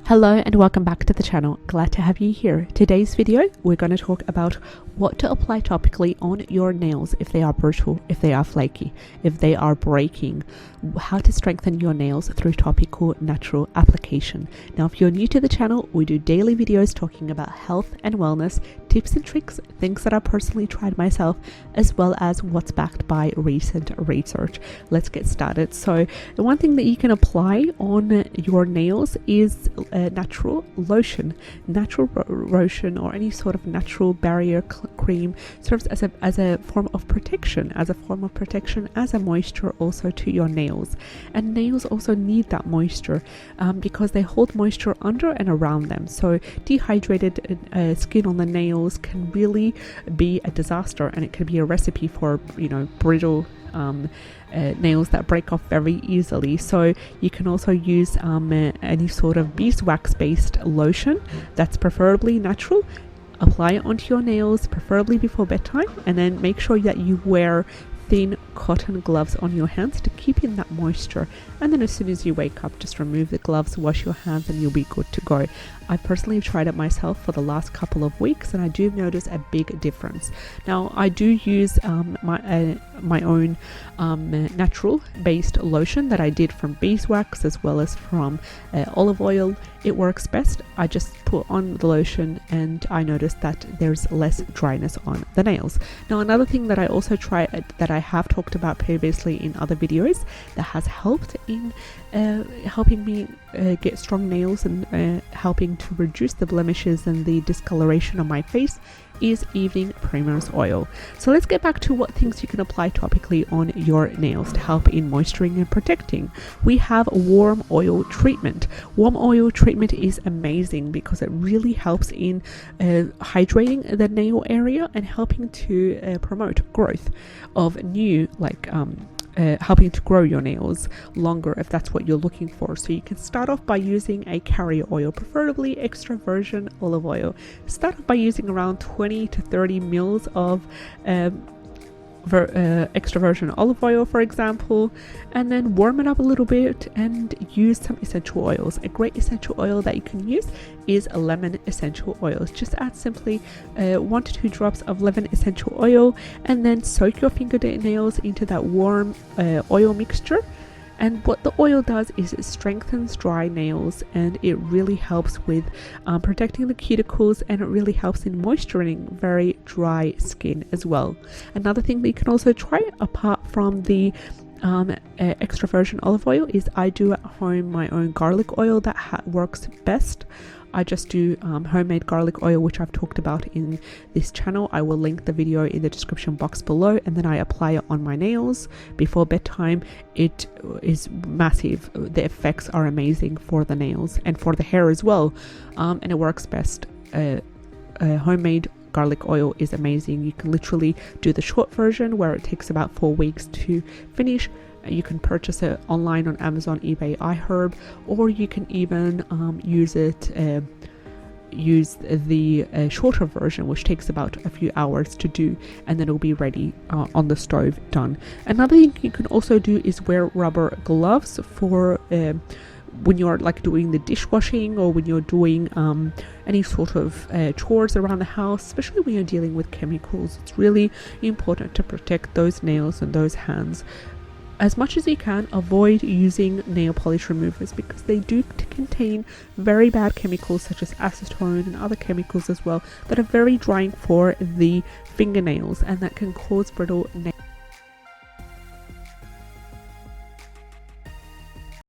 Hello and welcome back to the channel. Glad to have you here. Today's video we're going to talk about what to apply topically on your nails if they are brittle, if they are flaky, if they are breaking, how to strengthen your nails through topical natural application. Now if you're new to the channel, we do daily videos talking about health and wellness, tips and tricks, things that I personally tried myself, as well as what's backed by recent research. Let's get started. So the one thing that you can apply on your nails is natural lotion. Natural lotion or any sort of natural barrier cream serves as a form of protection, as a moisture also to your nails. And nails also need that moisture because they hold moisture under and around them. So dehydrated skin on the nails can really be a disaster, and it can be a recipe for brittle nails that break off very easily. So you can also use any sort of beeswax based lotion that's preferably natural. Apply it onto your nails, preferably before bedtime, and then make sure that you wear thin cotton gloves on your hands to keep in that moisture. And then as soon as you wake up, just remove the gloves, wash your hands, and you'll be good to go. I personally tried it myself for the last couple of weeks, and I do notice a big difference. Now I do use my own natural based lotion that I did from beeswax as well as from olive oil. It works best. I just put on the lotion and I noticed that there's less dryness on the nails. Now another thing that I also tried that I have talked about previously in other videos that has helped in helping me get strong nails and helping to reduce the blemishes and the discoloration on my face is evening primrose oil. So let's get back to what things you can apply topically on your nails to help in moisturizing and protecting. We have warm oil treatment. Warm oil treatment is amazing because it really helps in hydrating the nail area and helping to promote growth of new helping to grow your nails longer if that's what you're looking for. So you can start off by using a carrier oil, preferably extra virgin olive oil. Start off by using around 20 to 30 mils of extra virgin olive oil, for example, and then warm it up a little bit and use some essential oils. A great essential oil that you can use is lemon essential oils. Just add simply 1 to 2 drops of lemon essential oil and then soak your fingernails into that warm oil mixture. And what the oil does is it strengthens dry nails, and it really helps with protecting the cuticles, and it really helps in moisturizing very dry skin as well. Another thing that you can also try apart from the extra virgin olive oil is I do at home my own garlic oil that works best. I just do homemade garlic oil, which I've talked about in this channel. I will link the video in the description box below, and then I apply it on my nails before bedtime. It is massive. The effects are amazing for the nails and for the hair as well, and it works best. Homemade garlic oil is amazing. You can literally do the short version where it takes about 4 weeks to finish. You can purchase it online on Amazon, eBay, iHerb, or you can even use the shorter version, which takes about a few hours to do, and then it'll be ready on the stove done. Another thing you can also do is wear rubber gloves for when you're doing the dishwashing or when you're doing any sort of chores around the house, especially when you're dealing with chemicals. It's really important to protect those nails and those hands. As much as you can, avoid using nail polish removers because they do contain very bad chemicals such as acetone and other chemicals as well that are very drying for the fingernails, and that can cause brittle nails.